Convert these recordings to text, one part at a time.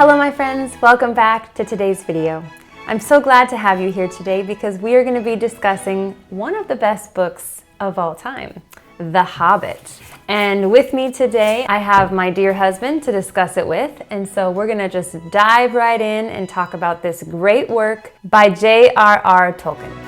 Hello my friends, welcome back to today's video. I'm so glad to have you here today because we are going to be discussing one of the best books of all time, The Hobbit. And with me today, I have my dear husband to discuss it with, and so we're going to just dive right in and talk about this great work by J.R.R. Tolkien.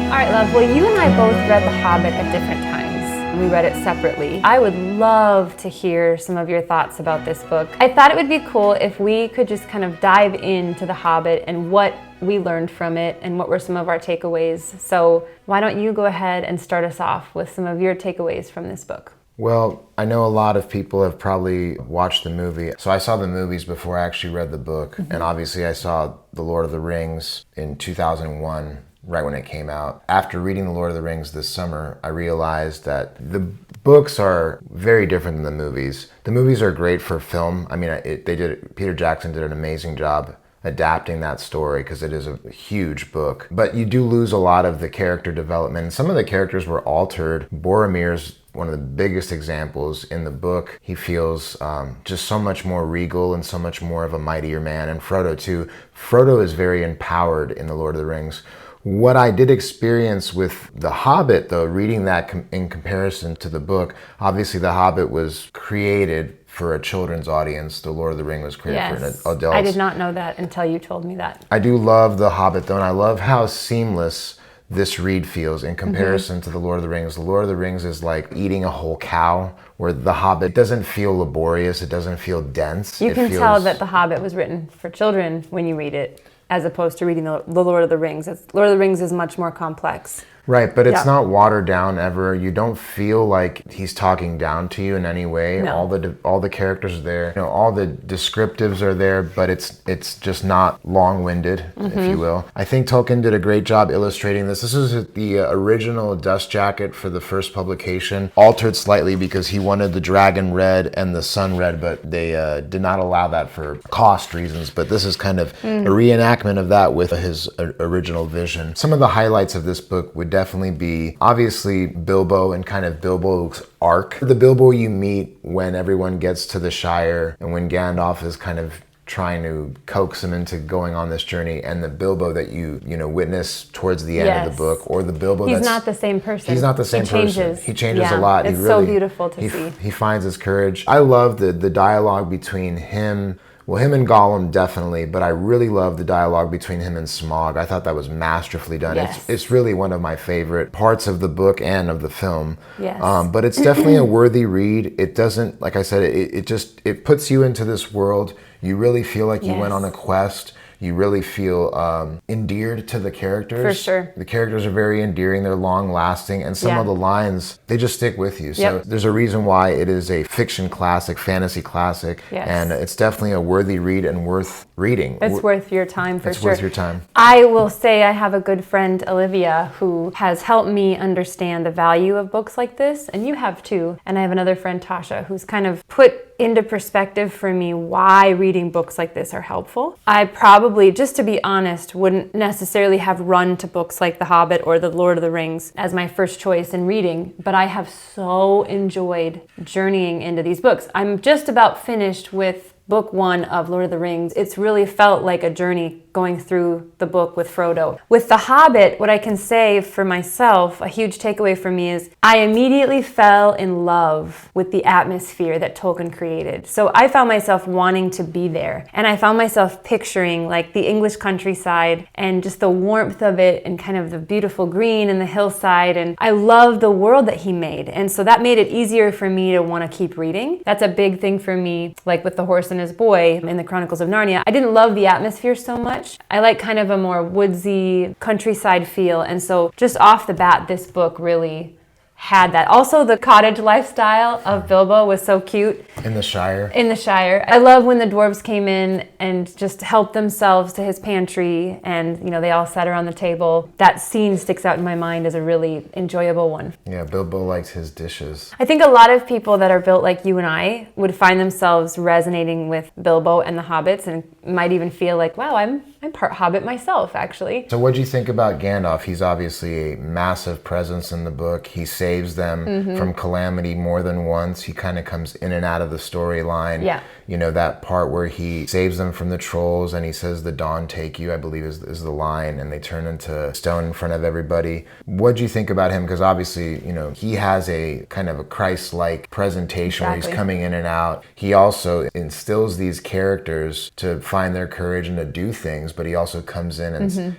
All right, love, well, you and I both read The Hobbit at different times. We read it separately. I would love to hear some of your thoughts about this book. I thought it would be cool if we could just kind of dive into The Hobbit and what we learned from it and what were some of our takeaways. So why don't you go ahead and start us off with some of your takeaways from this book? Well, I know a lot of people have probably watched the movie. So I saw the movies before I actually read the book. And obviously I saw The Lord of the Rings in 2001. Right when it came out. After reading The Lord of the Rings this summer, I realized that the books are very different than the movies. The movies are great for film. I mean, Peter Jackson did an amazing job adapting that story because it is a huge book. But you do lose a lot of the character development. Some of the characters were altered. Boromir's one of the biggest examples in the book. He feels just so much more regal and so much more of a mightier man. And Frodo too. Frodo is very empowered in The Lord of the Rings. What I did experience with The Hobbit, though, reading that in comparison to the book, obviously The Hobbit was created for a children's audience. The Lord of the Rings was created for an adult. I did not know that until you told me that. I do love The Hobbit, though, and I love how seamless this read feels in comparison to The Lord of the Rings. The Lord of the Rings is like eating a whole cow, where The Hobbit doesn't feel laborious, it doesn't feel dense. You can tell that The Hobbit was written for children when you read it, as opposed to reading the Lord of the Rings. Lord of the Rings is much more complex. Right, but it's not watered down ever. You don't feel like he's talking down to you in any way. No. All the characters are there. You know, all the descriptives are there, but it's just not long-winded, if you will. I think Tolkien did a great job illustrating this. This is the original dust jacket for the first publication, altered slightly because he wanted the dragon red and the sun red, but they did not allow that for cost reasons. But this is kind of a reenactment of that with his original vision. Some of the highlights of this book would definitely be obviously Bilbo and kind of Bilbo's arc. The Bilbo you meet when everyone gets to the Shire and when Gandalf is kind of trying to coax him into going on this journey, and the Bilbo that you witness towards the end of the book, or the Bilbo he's not the same person. He's not the same person. He changes a lot. It's so beautiful to see. He finds his courage. I love the dialogue between him. Well, him and Gollum definitely, but I really love the dialogue between him and Smaug. I thought that was masterfully done. Yes. It's really one of my favorite parts of the book and of the film. Yes. But it's definitely a worthy read. It doesn't, like I said, it puts you into this world. You really feel like you went on a quest. You really feel endeared to the characters. For sure. The characters are very endearing, they're long lasting, and some of the lines, they just stick with you. So there's a reason why it is a fiction classic, fantasy classic, and it's definitely a worthy read and worth reading. It's worth your time, for sure. It's worth your time. I will say I have a good friend, Olivia, who has helped me understand the value of books like this, and you have too. And I have another friend, Tasha, who's kind of put into perspective for me why reading books like this are helpful. I probably, just to be honest, wouldn't necessarily have run to books like The Hobbit or The Lord of the Rings as my first choice in reading, but I have so enjoyed journeying into these books. I'm just about finished with book 1 of Lord of the Rings. It's really felt like a journey going through the book with Frodo. With The Hobbit, what I can say for myself, a huge takeaway for me is I immediately fell in love with the atmosphere that Tolkien created. So I found myself wanting to be there. And I found myself picturing like the English countryside and just the warmth of it and kind of the beautiful green and the hillside. And I love the world that he made. And so that made it easier for me to want to keep reading. That's a big thing for me, like with The Horse and His Boy in the Chronicles of Narnia. I didn't love the atmosphere so much. I like kind of a more woodsy countryside feel, and so just off the bat this book really had that. Also, the cottage lifestyle of Bilbo was so cute. In the Shire. In the Shire. I love when the dwarves came in and just helped themselves to his pantry and, they all sat around the table. That scene sticks out in my mind as a really enjoyable one. Yeah, Bilbo likes his dishes. I think a lot of people that are built like you and I would find themselves resonating with Bilbo and the Hobbits and might even feel like, wow, I'm I'm part Hobbit myself, actually. So what do you think about Gandalf? He's obviously a massive presence in the book. He saves them from calamity more than once. He kind of comes in and out of the storyline. Yeah. You know, that part where he saves them from the trolls and he says, "The dawn take you," I believe is the line, and they turn into stone in front of everybody. What do you think about him? Because obviously, you know, he has a kind of a Christ-like presentation where he's coming in and out. He also instills these characters to find their courage and to do things, but he also comes in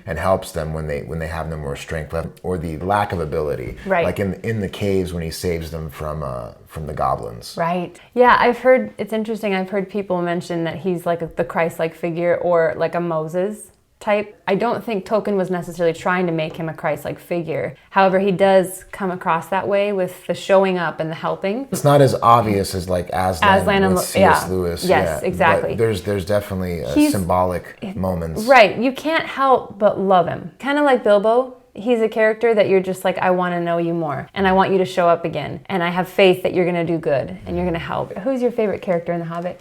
and helps them when they have no more strength left or the lack of ability. Right. Like in the caves when he saves them from the goblins. Right. Yeah, I've heard, it's interesting, I've heard people mention that he's like the Christ-like figure or like a Moses type. I don't think Tolkien was necessarily trying to make him a Christ-like figure. However, he does come across that way with the showing up and the helping. It's not as obvious as like Aslan with C.S. Lewis. Yes, yeah. exactly. But there's definitely symbolic moments. Right. You can't help but love him. Kind of like Bilbo. He's a character that you're just like, I want to know you more, and I want you to show up again, and I have faith that you're going to do good and you're going to help. Who's your favorite character in The Hobbit?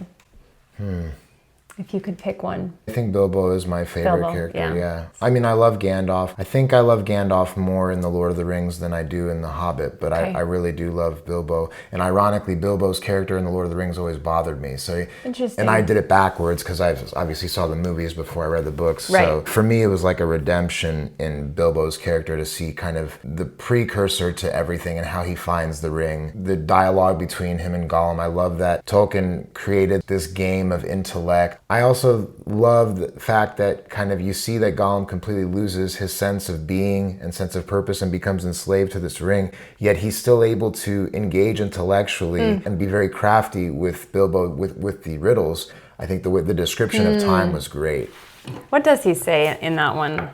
If you could pick one. I think Bilbo is my favorite character, yeah. yeah. I mean, I love Gandalf. I think I love Gandalf more in The Lord of the Rings than I do in The Hobbit, but I really do love Bilbo. And ironically, Bilbo's character in The Lord of the Rings always bothered me. So, interesting. And I did it backwards because I obviously saw the movies before I read the books. Right. So for me, it was like a redemption in Bilbo's character to see kind of the precursor to everything and how he finds the ring. The dialogue between him and Gollum, I love that Tolkien created this game of intellect. I also love the fact that kind of you see that Gollum completely loses his sense of being and sense of purpose and becomes enslaved to this ring, yet he's still able to engage intellectually and be very crafty with Bilbo, with the riddles. I think the description of time was great. What does he say in that one?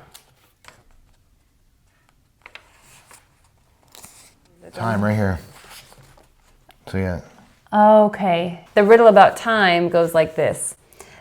Time right here. So yeah. Okay. The riddle about time goes like this.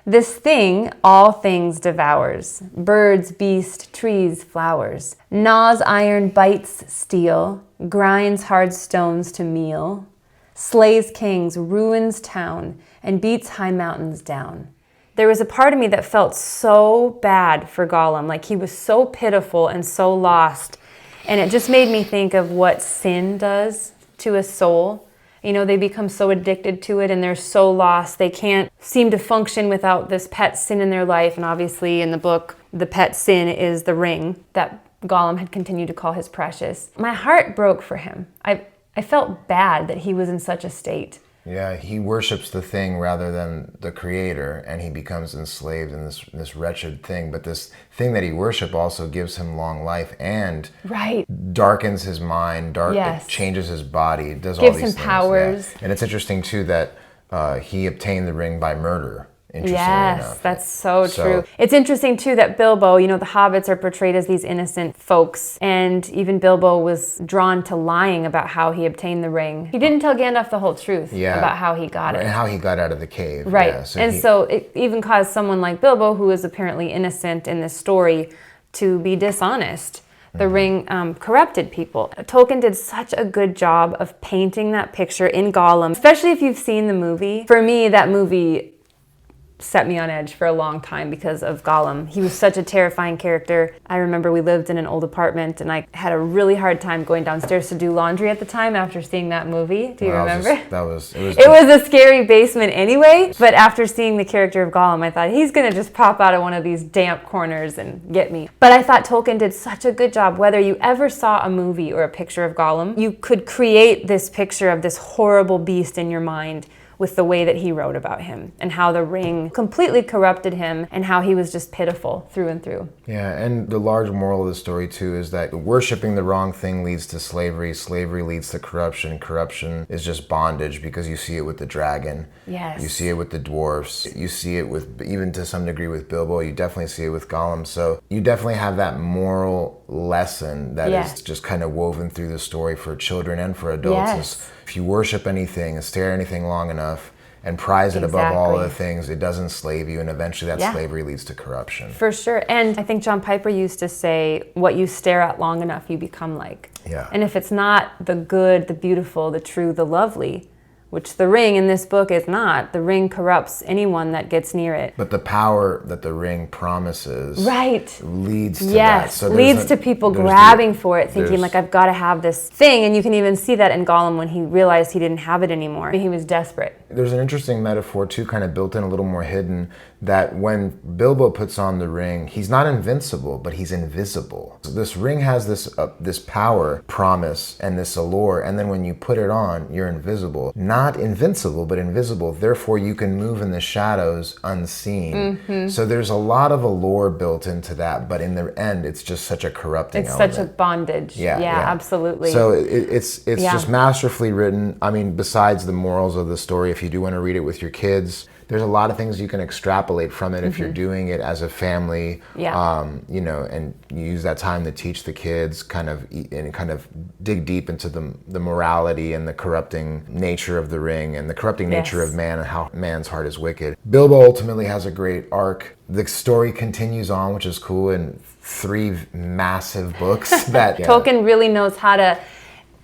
This thing all things devours, birds, beast, trees, flowers, gnaws iron, bites steel, grinds hard stones to meal, slays kings, ruins town, and beats high mountains down. There was a part of me that felt so bad for Gollum, like he was so pitiful and so lost, and it just made me think of what sin does to a soul. You know, they become so addicted to it and they're so lost. They can't seem to function without this pet sin in their life. And obviously in the book, the pet sin is the ring that Gollum had continued to call his precious. My heart broke for him. I felt bad that he was in such a state. Yeah, he worships the thing rather than the creator, and he becomes enslaved in this wretched thing. But this thing that he worships also gives him long life and darkens his mind, changes his body, does all these things. Gives him powers. Yeah. And it's interesting too that he obtained the ring by murder. Yes, that's so true. It's interesting too that Bilbo, you know, the hobbits are portrayed as these innocent folks, and even Bilbo was drawn to lying about how he obtained the ring. He didn't tell Gandalf the whole truth about how he got it. And how he got out of the cave. Right. Yeah, so it even caused someone like Bilbo, who is apparently innocent in this story, to be dishonest. The ring corrupted people. Tolkien did such a good job of painting that picture in Gollum, especially if you've seen the movie. For me, that movie set me on edge for a long time because of Gollum. He was such a terrifying character. I remember we lived in an old apartment and I had a really hard time going downstairs to do laundry at the time after seeing that movie. Do you remember? It was a scary basement anyway, but after seeing the character of Gollum, I thought he's gonna just pop out of one of these damp corners and get me. But I thought Tolkien did such a good job. Whether you ever saw a movie or a picture of Gollum, you could create this picture of this horrible beast in your mind with the way that he wrote about him and how the ring completely corrupted him and how he was just pitiful through and through. Yeah, and the large moral of the story too is that worshiping the wrong thing leads to slavery, slavery leads to corruption, corruption is just bondage because you see it with the dragon. Yes. You see it with the dwarfs, you see it with, even to some degree with Bilbo, you definitely see it with Gollum. So you definitely have that moral lesson that is just kind of woven through the story for children and for adults. Yes. If you worship anything and stare at anything long enough and prize it above all other things, it does enslave you, and eventually that slavery leads to corruption. For sure. And I think John Piper used to say, what you stare at long enough, you become like. Yeah. And if it's not the good, the beautiful, the true, the lovely, which the ring in this book is not. The ring corrupts anyone that gets near it. But the power that the ring promises leads to that. Yes, So leads to people grabbing for it, thinking like, I've got to have this thing. And you can even see that in Gollum when he realized he didn't have it anymore. He was desperate. There's an interesting metaphor too, kind of built in, a little more hidden, that when Bilbo puts on the ring, he's not invincible, but he's invisible. So this ring has this power, promise, and this allure, and then when you put it on, you're invisible. Not invincible, but invisible. Therefore, you can move in the shadows unseen. So there's a lot of allure built into that, but in the end, it's just such a corrupting element. It's such a bondage. Yeah, absolutely. So it's just masterfully written. I mean, besides the morals of the story, if you do want to read it with your kids, there's a lot of things you can extrapolate from it if you're doing it as a family, you know, and you use that time to teach the kids, kind of dig deep into the morality and the corrupting nature of the ring and the corrupting nature of man and how man's heart is wicked. Bilbo ultimately has a great arc. The story continues on, which is cool, in 3 massive books that Tolkien really knows how to,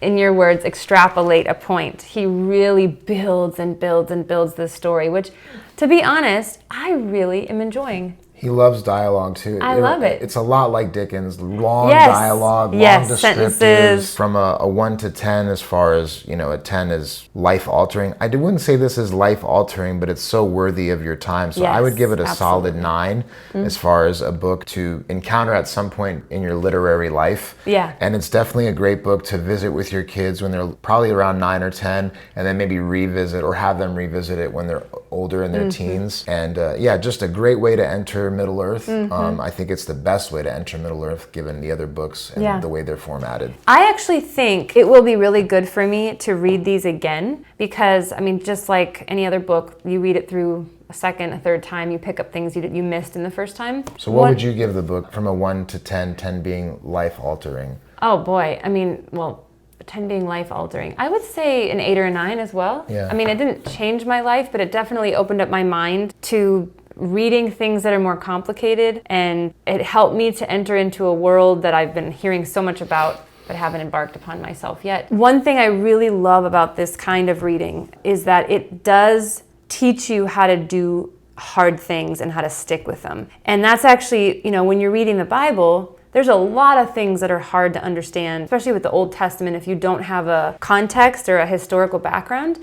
in your words, extrapolate a point. He really builds and builds and builds this story, which, to be honest, I really am enjoying. He loves dialogue too. I love it. It's a lot like Dickens. Long dialogue, long descriptors. Sentences. From a 1 to 10, as far as, you know, a 10 is life-altering. I wouldn't say this is life-altering, but it's so worthy of your time. So I would give it a solid 9 as far as a book to encounter at some point in your literary life. Yeah. And it's definitely a great book to visit with your kids when they're probably around 9 or 10, and then maybe revisit or have them revisit it when they're older in their teens. And just a great way to enter Middle-earth. I think it's the best way to enter Middle-earth given the other books and the way they're formatted. I actually think it will be really good for me to read these again because, I mean, just like any other book, you read it through a second, a third time, you pick up things you missed in the first time. So what would you give the book from a 1 to 10, 10 being life-altering? Oh boy, I mean, well, 10 being life-altering. I would say an 8 or a 9 as well. Yeah. I mean, it didn't change my life, but it definitely opened up my mind to reading things that are more complicated, and it helped me to enter into a world that I've been hearing so much about but haven't embarked upon myself yet. One thing I really love about this kind of reading is that it does teach you how to do hard things and how to stick with them. And that's actually, you know, when you're reading the Bible, there's a lot of things that are hard to understand, especially with the Old Testament if you don't have a context or a historical background.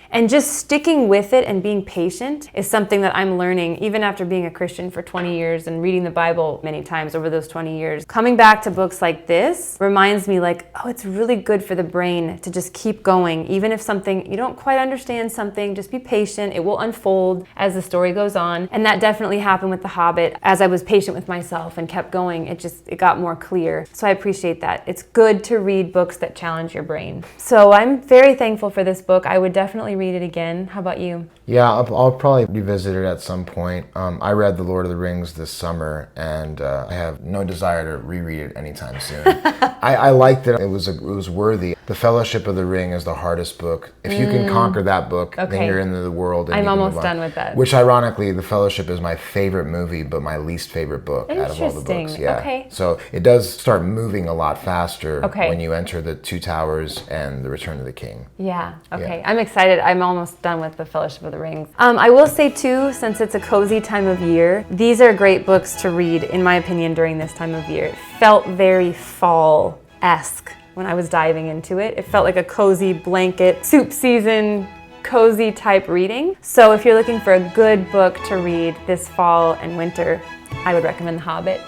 And just sticking with it and being patient is something that I'm learning even after being a Christian for 20 years and reading the Bible many times over those 20 years. Coming back to books like this reminds me like, oh, it's really good for the brain to just keep going. Even if something, you don't quite understand something, just be patient. It will unfold as the story goes on. And that definitely happened with The Hobbit. As I was patient with myself and kept going, it got more clear. So I appreciate that. It's good to read books that challenge your brain. So I'm very thankful for this book. I would definitely read it again. How about you? Yeah, I'll probably revisit it at some point. I read The Lord of the Rings this summer, and I have no desire to reread it anytime soon. I liked it. It was worthy. The Fellowship of the Ring is the hardest book. If you can conquer that book, then you're into the world. And I'm almost done with that. Which, ironically, The Fellowship is my favorite movie, but my least favorite book out of all the books. Yeah. Okay. So it does start moving a lot faster when you enter the Two Towers and the Return of the King. Yeah. Okay. Yeah. I'm excited. I'm almost done with The Fellowship of the Rings. I will say too, since it's a cozy time of year, these are great books to read, in my opinion, during this time of year. It felt very fall-esque when I was diving into it. It felt like a cozy blanket, soup season, cozy type reading. So if you're looking for a good book to read this fall and winter, I would recommend The Hobbit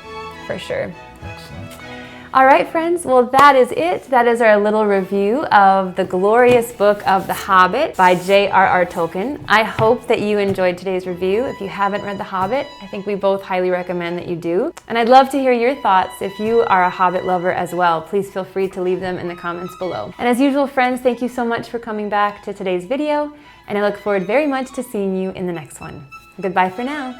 for sure. All right, friends, well, that is it. That is our little review of the glorious book of The Hobbit by J.R.R. Tolkien. I hope that you enjoyed today's review. If you haven't read The Hobbit, I think we both highly recommend that you do. And I'd love to hear your thoughts. If you are a Hobbit lover as well, please feel free to leave them in the comments below. And as usual, friends, thank you so much for coming back to today's video, and I look forward very much to seeing you in the next one. Goodbye for now.